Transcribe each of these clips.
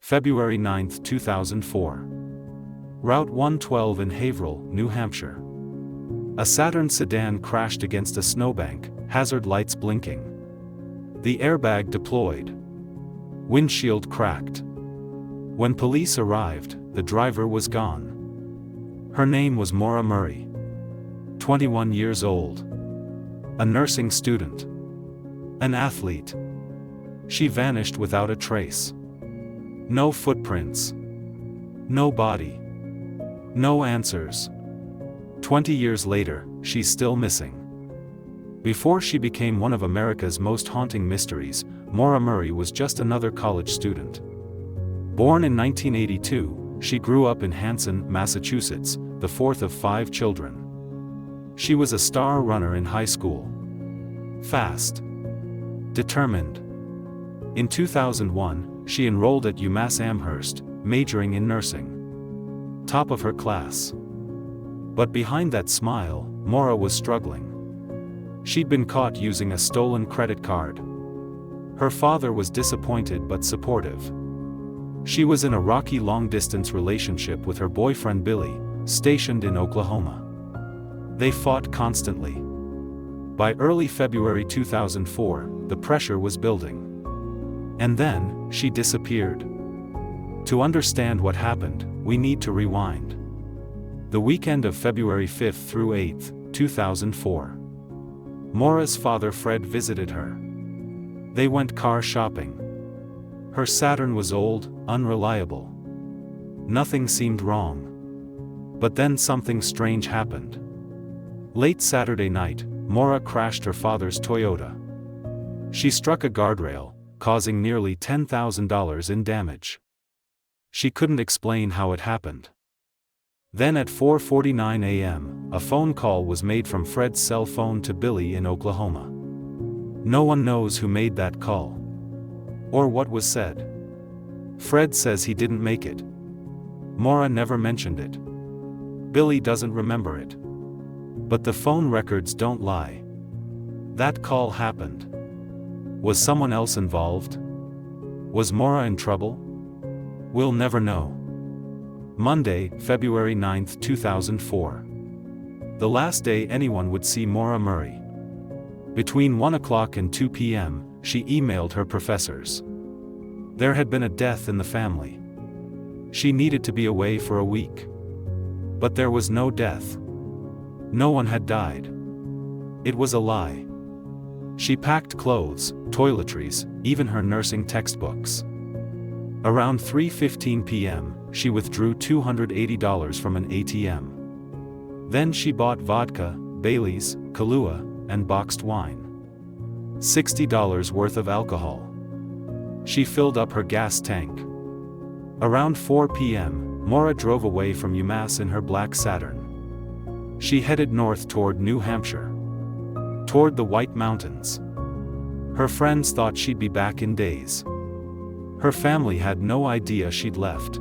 February 9, 2004. Route 112 in Haverhill, New Hampshire. A Saturn sedan crashed against a snowbank, hazard lights blinking. The airbag deployed. Windshield cracked. When police arrived, the driver was gone. Her name was Maura Murray. 21 years old. A nursing student. An athlete. She vanished without a trace. No footprints. No body. No answers. 20 years later, she's still missing. Before she became one of America's most haunting mysteries, Maura Murray was just another college student. Born in 1982, she grew up in Hanson, Massachusetts, the fourth of 5 children. She was a star runner in high school. Fast. Determined. In 2001, she enrolled at UMass Amherst, majoring in nursing. Top of her class. But behind that smile, Maura was struggling. She'd been caught using a stolen credit card. Her father was disappointed but supportive. She was in a rocky long-distance relationship with her boyfriend Billy, stationed in Oklahoma. They fought constantly. By early February 2004, the pressure was building. And then, she disappeared. To understand what happened, we need to rewind. The weekend of February 5 through 8, 2004. Maura's father Fred visited her. They went car shopping. Her Saturn was old, unreliable. Nothing seemed wrong. But then something strange happened. Late Saturday night, Maura crashed her father's Toyota. She struck a guardrail, causing nearly $10,000 in damage. She couldn't explain how it happened. Then at 4:49 a.m., a phone call was made from Fred's cell phone to Billy in Oklahoma. No one knows who made that call. Or what was said. Fred says he didn't make it. Maura never mentioned it. Billy doesn't remember it. But the phone records don't lie. That call happened. Was someone else involved? Was Maura in trouble? We'll never know. Monday, February 9, 2004. The last day anyone would see Maura Murray. Between 1 o'clock and 2 p.m., she emailed her professors. There had been a death in the family. She needed to be away for a week. But there was no death. No one had died. It was a lie. She packed clothes, toiletries, even her nursing textbooks. Around 3:15 p.m., she withdrew $280 from an ATM. Then she bought vodka, Bailey's, Kahlua, and boxed wine. $60 worth of alcohol. She filled up her gas tank. Around 4 p.m., Maura drove away from UMass in her black Saturn. She headed north toward New Hampshire. Toward the White Mountains. Her friends thought she'd be back in days. Her family had no idea she'd left.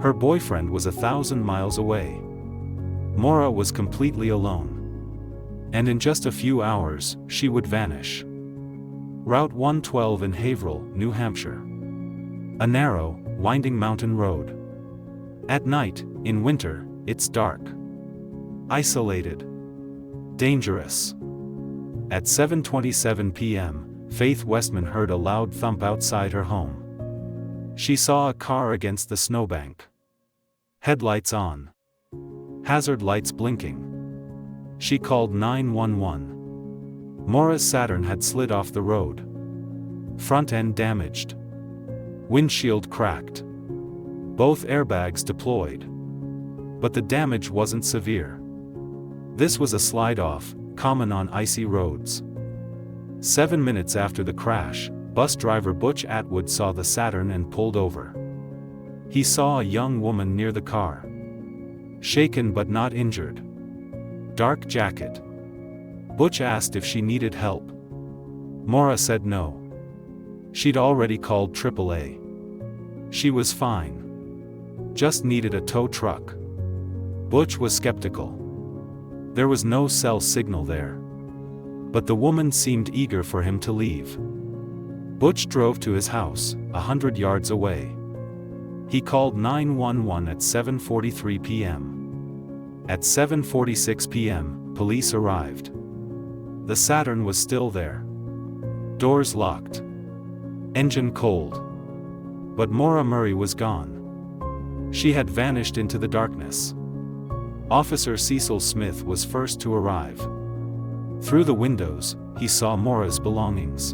Her boyfriend was 1,000 miles away. Maura was completely alone. And in just a few hours, she would vanish. Route 112 in Haverhill, New Hampshire. A narrow, winding mountain road. At night, in winter, it's dark. Isolated. Dangerous. At 7:27 p.m., Faith Westman heard a loud thump outside her home. She saw a car against the snowbank. Headlights on. Hazard lights blinking. She called 911. Maura's Saturn had slid off the road. Front end damaged. Windshield cracked. Both airbags deployed. But the damage wasn't severe. This was a slide-off, common on icy roads. 7 minutes after the crash, bus driver Butch Atwood saw the Saturn and pulled over. He saw a young woman near the car. Shaken but not injured. Dark jacket. Butch asked if she needed help. Maura said no. She'd already called AAA. She was fine. Just needed a tow truck. Butch was skeptical. There was no cell signal there. But the woman seemed eager for him to leave. Butch drove to his house, 100 yards away. He called 911 at 7:43 p.m. At 7:46 p.m., police arrived. The Saturn was still there. Doors locked. Engine cold. But Maura Murray was gone. She had vanished into the darkness. Officer Cecil Smith was first to arrive. Through the windows, he saw Maura's belongings.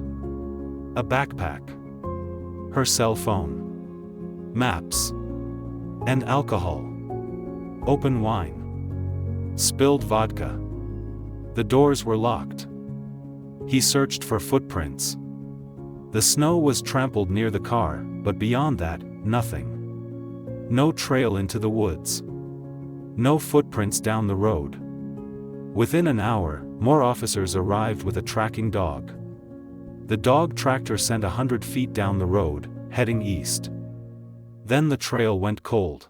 A backpack. Her cell phone. Maps. And alcohol. Open wine. Spilled vodka. The doors were locked. He searched for footprints. The snow was trampled near the car, but beyond that, nothing. No trail into the woods. No footprints down the road. Within an hour, more officers arrived with a tracking dog. The dog tracked her scent 100 feet down the road, heading east. Then the trail went cold.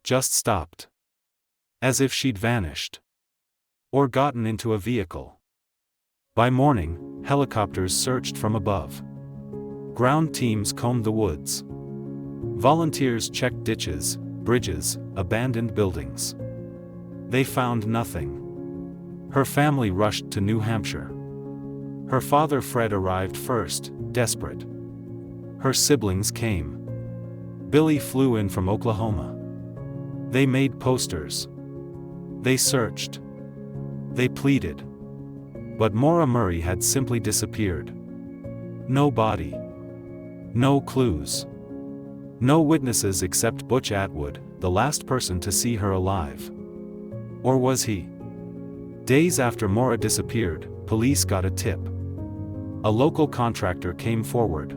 Just stopped. As if she'd vanished. Or gotten into a vehicle. By morning, helicopters searched from above. Ground teams combed the woods. Volunteers checked ditches, bridges, abandoned buildings. They found nothing. Her family rushed to New Hampshire. Her father Fred arrived first, desperate. Her siblings came. Billy flew in from Oklahoma. They made posters. They searched. They pleaded. But Maura Murray had simply disappeared. No body. No clues. No witnesses except Butch Atwood, the last person to see her alive. Or was he? Days after Maura disappeared, police got a tip. A local contractor came forward.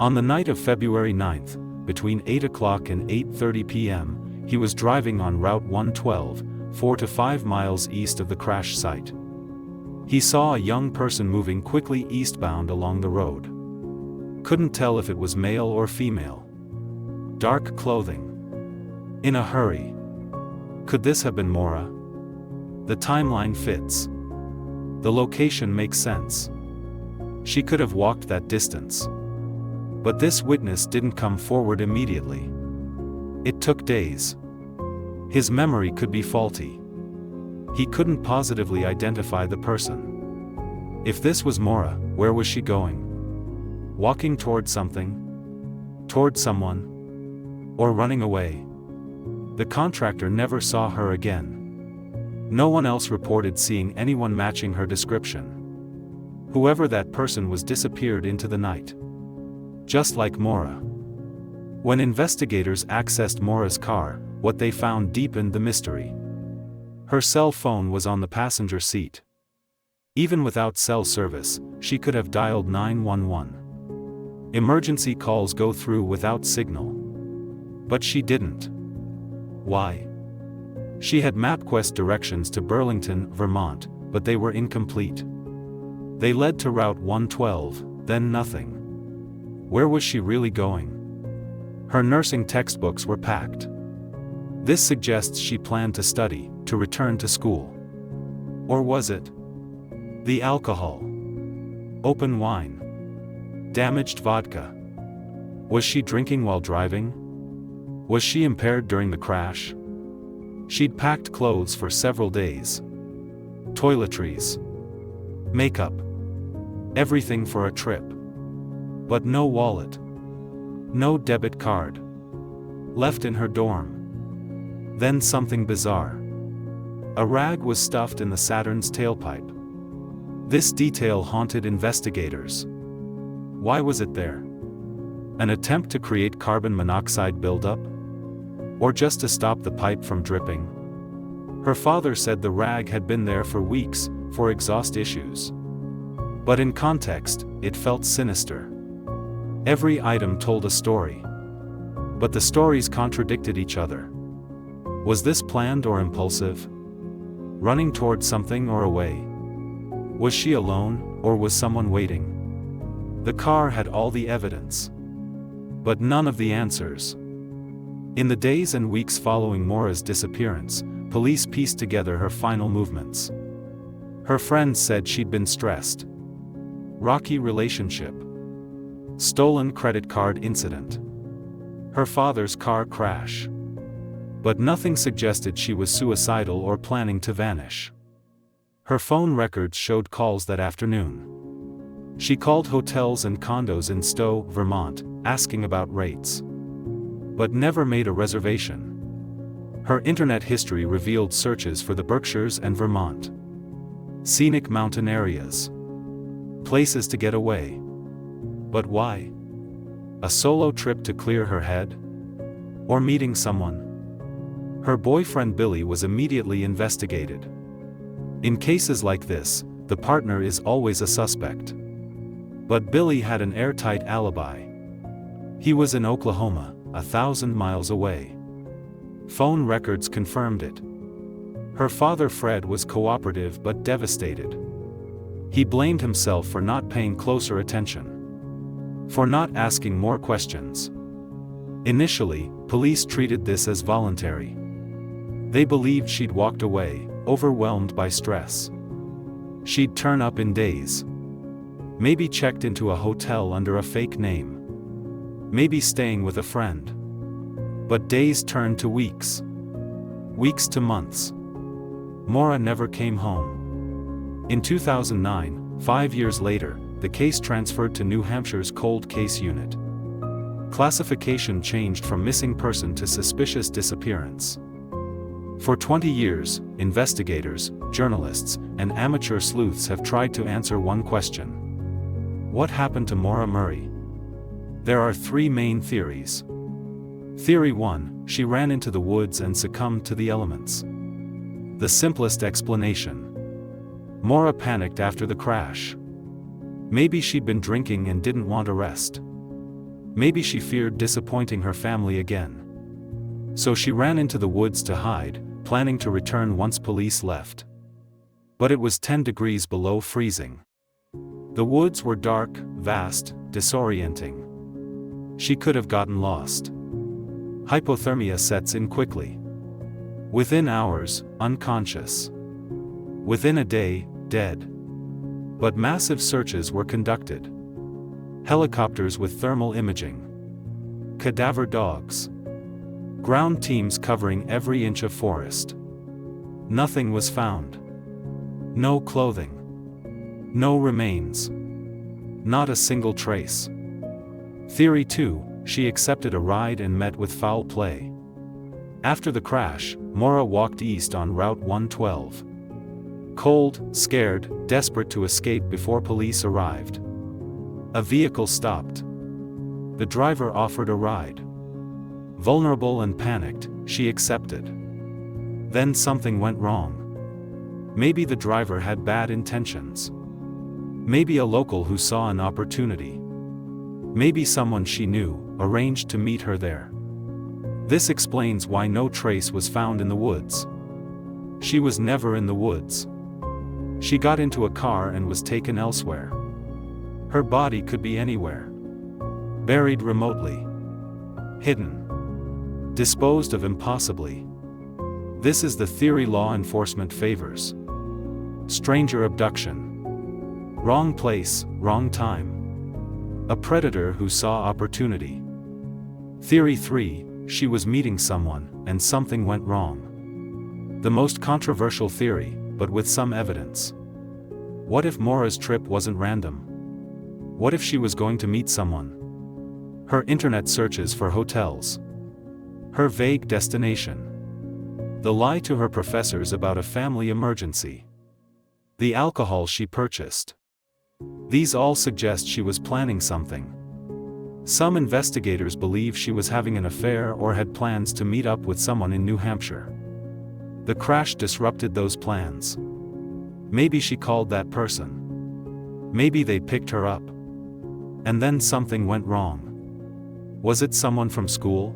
On the night of February 9th, between 8 o'clock and 8:30 p.m., he was driving on Route 112, 4 to 5 miles east of the crash site. He saw a young person moving quickly eastbound along the road. Couldn't tell if it was male or female. Dark clothing. In a hurry. Could this have been Maura? The timeline fits. The location makes sense. She could have walked that distance. But this witness didn't come forward immediately. It took days. His memory could be faulty. He couldn't positively identify the person. If this was Maura, where was she going? Walking toward something? Toward someone? Or running away? The contractor never saw her again. No one else reported seeing anyone matching her description. Whoever that person was disappeared into the night. Just like Maura. When investigators accessed Maura's car, what they found deepened the mystery. Her cell phone was on the passenger seat. Even without cell service, she could have dialed 911. Emergency calls go through without signal. But she didn't. Why? She had MapQuest directions to Burlington, Vermont, but they were incomplete. They led to Route 112, then nothing. Where was she really going? Her nursing textbooks were packed. This suggests she planned to study, to return to school. Or was it? The alcohol. Open wine. Damaged vodka. Was she drinking while driving? Was she impaired during the crash? She'd packed clothes for several days. Toiletries. Makeup. Everything for a trip. But no wallet. No debit card. Left in her dorm. Then something bizarre. A rag was stuffed in the Saturn's tailpipe. This detail haunted investigators. Why was it there? An attempt to create carbon monoxide buildup? Or just to stop the pipe from dripping? Her father said the rag had been there for weeks, for exhaust issues. But in context, it felt sinister. Every item told a story. But the stories contradicted each other. Was this planned or impulsive? Running toward something or away? Was she alone, or was someone waiting? The car had all the evidence. But none of the answers. In the days and weeks following Maura's disappearance, police pieced together her final movements. Her friends said she'd been stressed. Rocky relationship. Stolen credit card incident. Her father's car crash. But nothing suggested she was suicidal or planning to vanish. Her phone records showed calls that afternoon. She called hotels and condos in Stowe, Vermont, asking about rates. But never made a reservation. Her internet history revealed searches for the Berkshires and Vermont. Scenic mountain areas. Places to get away. But why? A solo trip to clear her head? Or meeting someone? Her boyfriend Billy was immediately investigated. In cases like this, the partner is always a suspect. But Billy had an airtight alibi. He was in Oklahoma, 1,000 miles away. Phone records confirmed it. Her father Fred was cooperative but devastated. He blamed himself for not paying closer attention. For not asking more questions. Initially, police treated this as voluntary. They believed she'd walked away, overwhelmed by stress. She'd turn up in days. Maybe checked into a hotel under a fake name. Maybe staying with a friend. But days turned to weeks. Weeks to months. Maura never came home. In 2009, 5 years later, the case transferred to New Hampshire's Cold Case Unit. Classification changed from missing person to suspicious disappearance. For 20 years, investigators, journalists, and amateur sleuths have tried to answer one question. What happened to Maura Murray? There are three main theories. Theory 1, she ran into the woods and succumbed to the elements. The simplest explanation. Maura panicked after the crash. Maybe she'd been drinking and didn't want a rest. Maybe she feared disappointing her family again. So she ran into the woods to hide, planning to return once police left. But it was 10 degrees below freezing. The woods were dark, vast, disorienting. She could have gotten lost. Hypothermia sets in quickly. Within hours, unconscious. Within a day, dead. But massive searches were conducted. Helicopters with thermal imaging. Cadaver dogs. Ground teams covering every inch of forest. Nothing was found. No clothing. No remains. Not a single trace. Theory 2, she accepted a ride and met with foul play. After the crash, Maura walked east on Route 112. Cold, scared, desperate to escape before police arrived. A vehicle stopped. The driver offered a ride. Vulnerable and panicked, she accepted. Then something went wrong. Maybe the driver had bad intentions. Maybe a local who saw an opportunity. Maybe someone she knew arranged to meet her there. This explains why no trace was found in the woods. She was never in the woods. She got into a car and was taken elsewhere. Her body could be anywhere. Buried remotely. Hidden. Disposed of impossibly. This is the theory law enforcement favors. Stranger abduction. Wrong place, wrong time. A predator who saw opportunity. Theory 3, she was meeting someone, and something went wrong. The most controversial theory, but with some evidence. What if Maura's trip wasn't random? What if she was going to meet someone? Her internet searches for hotels. Her vague destination. The lie to her professors about a family emergency. The alcohol she purchased. These all suggest she was planning something. Some investigators believe she was having an affair or had plans to meet up with someone in New Hampshire. The crash disrupted those plans. Maybe she called that person. Maybe they picked her up. And then something went wrong. Was it someone from school?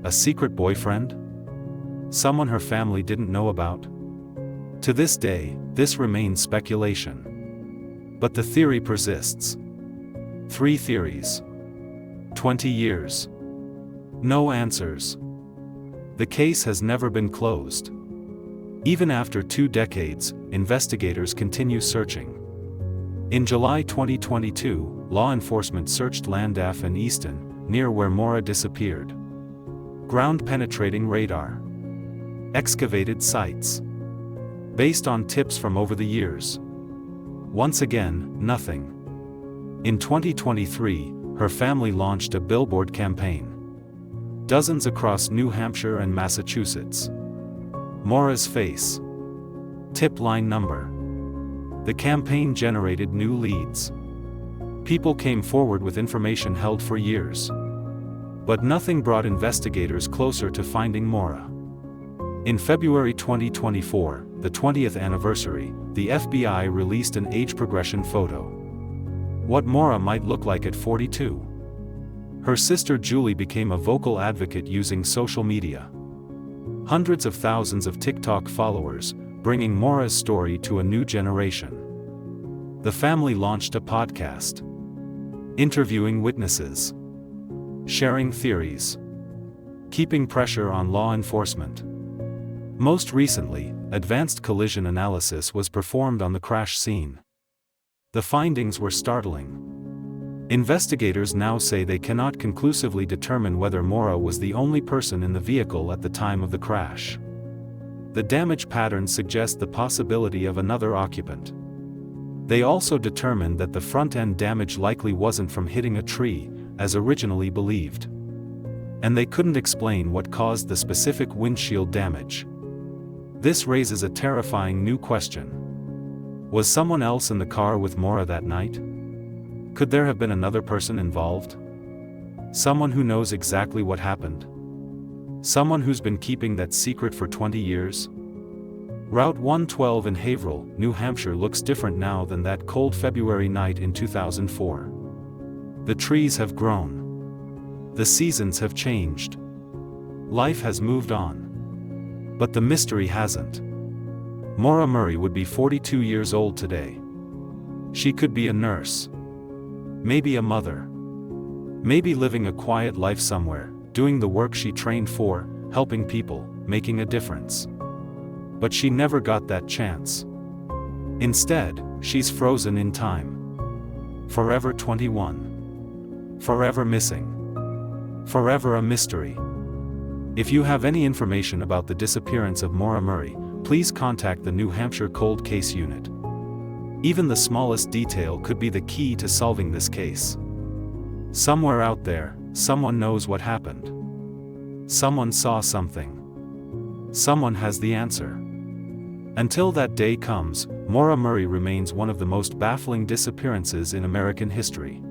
A secret boyfriend? Someone her family didn't know about? To this day, this remains speculation. But the theory persists. 3 theories. 20 years. No answers. The case has never been closed. Even after 2 decades, investigators continue searching. In July 2022, law enforcement searched Llandaff and Easton, near where Maura disappeared. Ground-penetrating radar. Excavated sites. Based on tips from over the years. Once again, nothing. In 2023, her family launched a billboard campaign. Dozens across New Hampshire and Massachusetts. Maura's face. Tip line number. The campaign generated new leads. People came forward with information held for years. But nothing brought investigators closer to finding Maura. In February 2024, the 20th anniversary, the FBI released an age progression photo. What Maura might look like at 42. Her sister Julie became a vocal advocate using social media. Hundreds of thousands of TikTok followers, bringing Maura's story to a new generation. The family launched a podcast. Interviewing witnesses. Sharing theories. Keeping pressure on law enforcement. Most recently, advanced collision analysis was performed on the crash scene. The findings were startling. Investigators now say they cannot conclusively determine whether Maura was the only person in the vehicle at the time of the crash. The damage patterns suggest the possibility of another occupant. They also determined that the front-end damage likely wasn't from hitting a tree, as originally believed. And they couldn't explain what caused the specific windshield damage. This raises a terrifying new question. Was someone else in the car with Maura that night? Could there have been another person involved? Someone who knows exactly what happened? Someone who's been keeping that secret for 20 years? Route 112 in Haverhill, New Hampshire looks different now than that cold February night in 2004. The trees have grown. The seasons have changed. Life has moved on. But the mystery hasn't. Maura Murray would be 42 years old today. She could be a nurse. Maybe a mother. Maybe living a quiet life somewhere, doing the work she trained for, helping people, making a difference. But she never got that chance. Instead, she's frozen in time. Forever 21. Forever missing. Forever a mystery. If you have any information about the disappearance of Maura Murray, please contact the New Hampshire Cold Case Unit. Even the smallest detail could be the key to solving this case. Somewhere out there, someone knows what happened. Someone saw something. Someone has the answer. Until that day comes, Maura Murray remains one of the most baffling disappearances in American history.